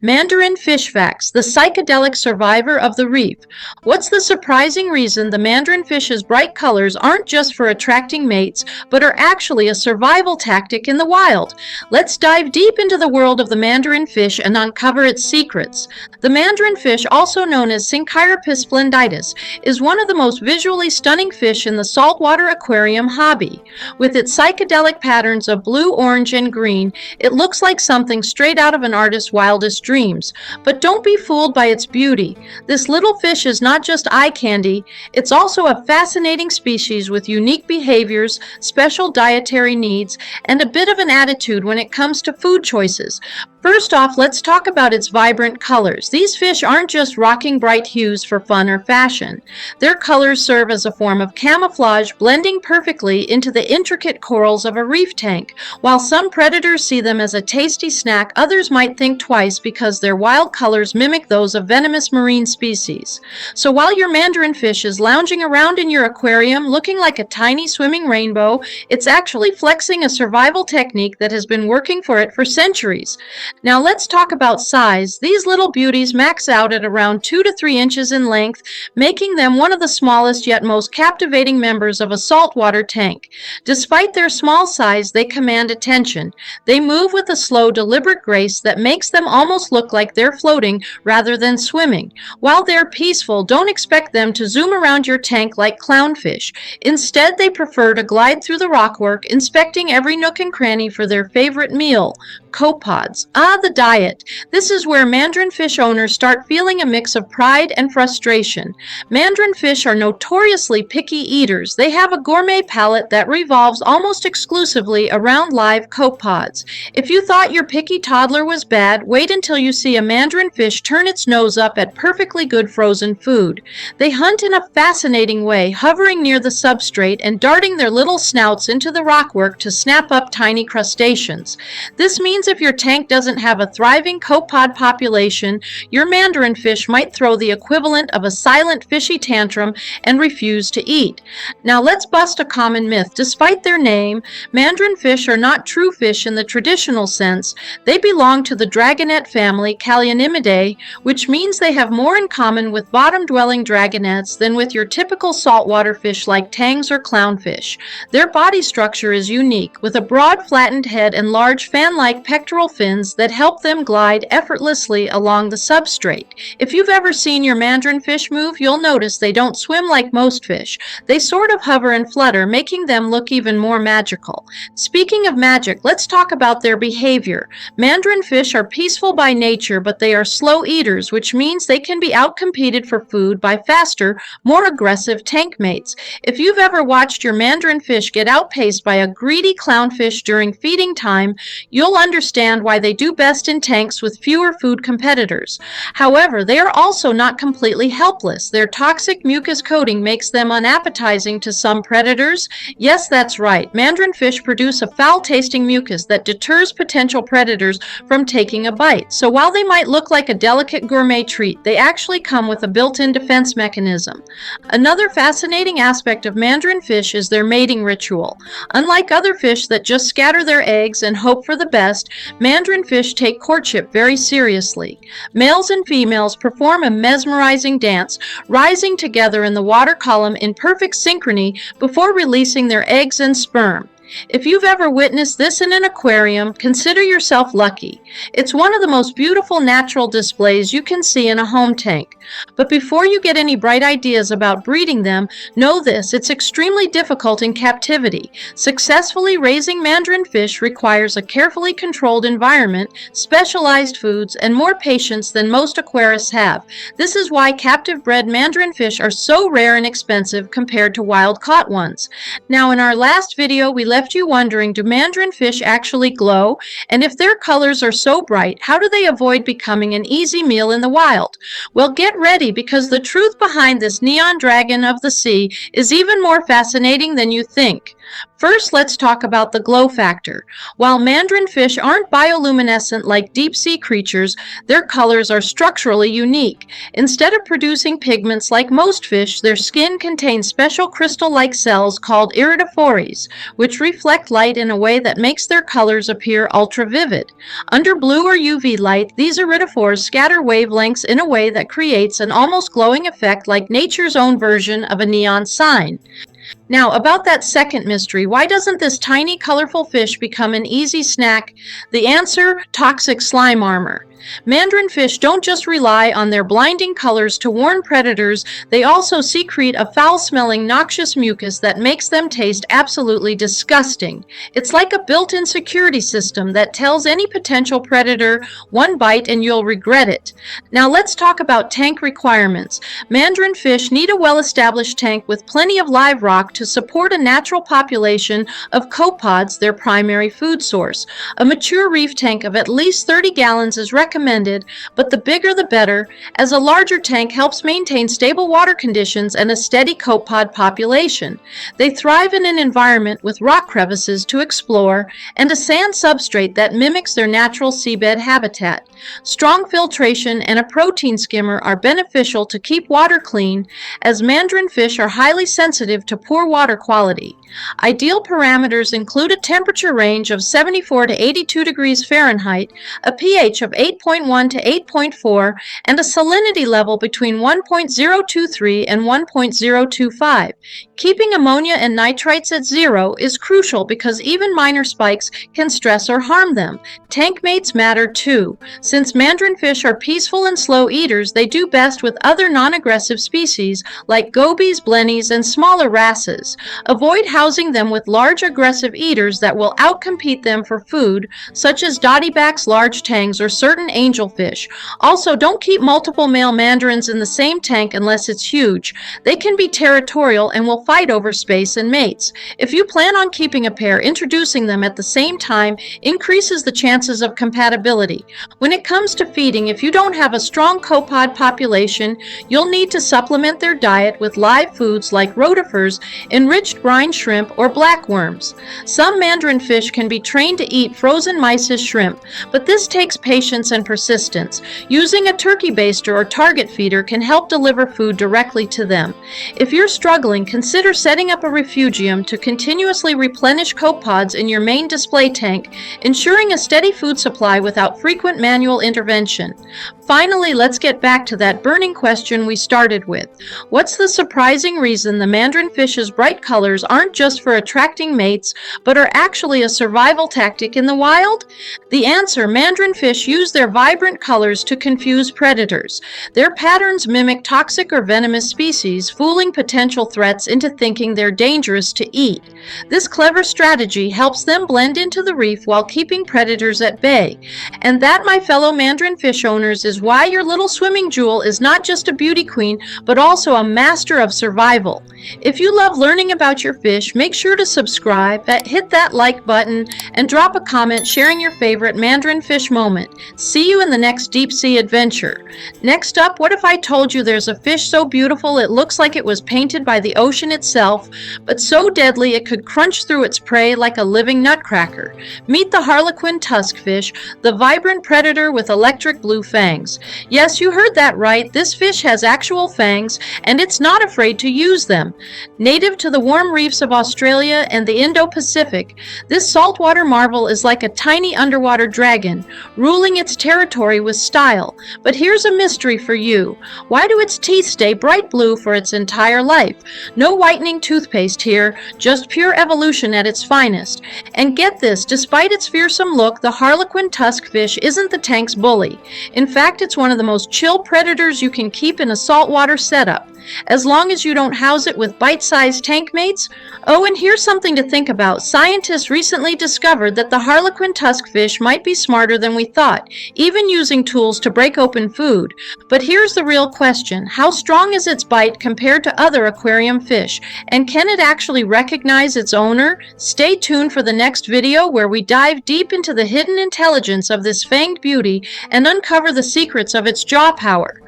Mandarin Fish Facts, the psychedelic survivor of the reef. What's the surprising reason the mandarin fish's bright colors aren't just for attracting mates, but are actually a survival tactic in the wild? Let's dive deep into the world of the mandarin fish and uncover its secrets. The mandarin fish, also known as Synchiropus Splendidus, is one of the most visually stunning fish in the saltwater aquarium hobby. With its psychedelic patterns of blue, orange, and green, it looks like something straight out of an artist's wildest dreams. But don't be fooled by its beauty. This little fish is not just eye candy, it's also a fascinating species with unique behaviors, special dietary needs, and a bit of an attitude when it comes to food choices. First off, let's talk about its vibrant colors. These fish aren't just rocking bright hues for fun or fashion. Their colors serve as a form of camouflage, blending perfectly into the intricate corals of a reef tank. While some predators see them as a tasty snack, others might think twice because their wild colors mimic those of venomous marine species. So while your mandarin fish is lounging around in your aquarium looking like a tiny swimming rainbow, it's actually flexing a survival technique that has been working for it for centuries. Now let's talk about size. These little beauties max out at around 2 to 3 inches in length, making them one of the smallest yet most captivating members of a saltwater tank. Despite their small size, they command attention. They move with a slow, deliberate grace that makes them almost look like they're floating rather than swimming. While they're peaceful, don't expect them to zoom around your tank like clownfish. Instead, they prefer to glide through the rockwork, inspecting every nook and cranny for their favorite meal, copepods. The diet. This is where mandarin fish owners start feeling a mix of pride and frustration. Mandarin fish are notoriously picky eaters. They have a gourmet palate that revolves almost exclusively around live copepods. If you thought your picky toddler was bad, wait until you see a mandarin fish turn its nose up at perfectly good frozen food. They hunt in a fascinating way, hovering near the substrate and darting their little snouts into the rockwork to snap up tiny crustaceans. This means if your tank doesn't have a thriving copepod population, your mandarin fish might throw the equivalent of a silent fishy tantrum and refuse to eat. Now let's bust a common myth. Despite their name, mandarin fish are not true fish in the traditional sense. They belong to the dragonet family Callionymidae, which means they have more in common with bottom-dwelling dragonets than with your typical saltwater fish like tangs or clownfish. Their body structure is unique, with a broad flattened head and large fan-like pectoral fins that help them glide effortlessly along the substrate. If you've ever seen your mandarin fish move, you'll notice they don't swim like most fish. They sort of hover and flutter, making them look even more magical. Speaking of magic, let's talk about their behavior. Mandarin fish are peaceful by nature, but they are slow eaters, which means they can be outcompeted for food by faster, more aggressive tank mates. If you've ever watched your mandarin fish get outpaced by a greedy clownfish during feeding time, you'll understand why they do best in tanks with fewer food competitors. However, they are also not completely helpless. Their toxic mucus coating makes them unappetizing to some predators. Yes, that's right. Mandarin fish produce a foul-tasting mucus that deters potential predators from taking a bite. So while they might look like a delicate gourmet treat, they actually come with a built-in defense mechanism. Another fascinating aspect of mandarin fish is their mating ritual. Unlike other fish that just scatter their eggs and hope for the best, mandarin fish take courtship very seriously. Males and females perform a mesmerizing dance, rising together in the water column in perfect synchrony before releasing their eggs and sperm. If you've ever witnessed this in an aquarium, consider yourself lucky. It's one of the most beautiful natural displays you can see in a home tank. But before you get any bright ideas about breeding them, know this: it's extremely difficult in captivity. Successfully raising mandarin fish requires a carefully controlled environment, specialized foods, and more patience than most aquarists have. This is why captive-bred mandarin fish are so rare and expensive compared to wild-caught ones. Now, in our last video, we left you wondering, do mandarin fish actually glow? And if their colors are so bright, how do they avoid becoming an easy meal in the wild? Well, get ready, because the truth behind this neon dragon of the sea is even more fascinating than you think. First, let's talk about the glow factor. While mandarin fish aren't bioluminescent like deep-sea creatures, their colors are structurally unique. Instead of producing pigments like most fish, their skin contains special crystal-like cells called iridophores, which reflect light in a way that makes their colors appear ultra-vivid. Under blue or UV light, these iridophores scatter wavelengths in a way that creates an almost glowing effect like nature's own version of a neon sign. Now, about that second mystery, why doesn't this tiny, colorful fish become an easy snack? The answer: toxic slime armor. Mandarin fish don't just rely on their blinding colors to warn predators, they also secrete a foul-smelling, noxious mucus that makes them taste absolutely disgusting. It's like a built-in security system that tells any potential predator, one bite and you'll regret it. Now let's talk about tank requirements. Mandarin fish need a well-established tank with plenty of live rock to support a natural population of copepods, their primary food source. A mature reef tank of at least 30 gallons is recommended, but the bigger the better, as a larger tank helps maintain stable water conditions and a steady copepod population. They thrive in an environment with rock crevices to explore and a sand substrate that mimics their natural seabed habitat. Strong filtration and a protein skimmer are beneficial to keep water clean, as mandarin fish are highly sensitive to poor water quality. Ideal parameters include a temperature range of 74 to 82 degrees Fahrenheit, a pH of 8.1 to 8.4, and a salinity level between 1.023 and 1.025. Keeping ammonia and nitrites at zero is crucial because even minor spikes can stress or harm them. Tank mates matter too. Since mandarin fish are peaceful and slow eaters, they do best with other non-aggressive species like gobies, blennies, and smaller wrasses. Avoid housing them with large aggressive eaters that will outcompete them for food, such as dottybacks, large tangs, or certain angelfish. Also, don't keep multiple male mandarins in the same tank unless it's huge. They can be territorial and will fight over space and mates. If you plan on keeping a pair, introducing them at the same time increases the chances of compatibility. When it comes to feeding, if you don't have a strong copepod population, you'll need to supplement their diet with live foods like rotifers, enriched brine shrimp, or blackworms. Some mandarin fish can be trained to eat frozen mysis shrimp, but this takes patience and persistence. Using a turkey baster or target feeder can help deliver food directly to them. If you're struggling, consider setting up a refugium to continuously replenish copepods in your main display tank, ensuring a steady food supply without frequent manual intervention. Finally, let's get back to that burning question we started with. What's the surprising reason the mandarin fish's bright colors aren't just for attracting mates, but are actually a survival tactic in the wild? The answer: mandarin fish use their vibrant colors to confuse predators. Their patterns mimic toxic or venomous species, fooling potential threats into thinking they're dangerous to eat. This clever strategy helps them blend into the reef while keeping predators at bay. And that, my fellow mandarin fish owners, is why your little swimming jewel is not just a beauty queen, but also a master of survival. If you love learning about your fish, make sure to subscribe, hit that like button, and drop a comment sharing your favorite mandarin fish moment. See you in the next deep sea adventure. Next up, what if I told you there's a fish so beautiful it looks like it was painted by the ocean itself, but so deadly it could crunch through its prey like a living nutcracker? Meet the harlequin tuskfish, the vibrant predator with electric blue fangs. Yes, you heard that right. This fish has actual fangs, and it's not afraid to use them. Native to the warm reefs of Australia and the Indo-Pacific, this saltwater marvel is like a tiny underwater dragon, ruling its territory with style. But here's a mystery for you. Why do its teeth stay bright blue for its entire life? No whitening toothpaste here, just pure evolution at its finest. And get this, despite its fearsome look, the harlequin tuskfish isn't the tank's bully. In fact, it's one of the most chill predators you can keep in a saltwater setup, as long as you don't house it with bite-sized tank mates. Oh, and here's something to think about. Scientists recently discovered that the harlequin tuskfish might be smarter than we thought, even using tools to break open food. But here's the real question: how strong is its bite compared to other aquarium fish? And can it actually recognize its owner? Stay tuned for the next video where we dive deep into the hidden intelligence of this fanged beauty and uncover the secrets of its jaw power.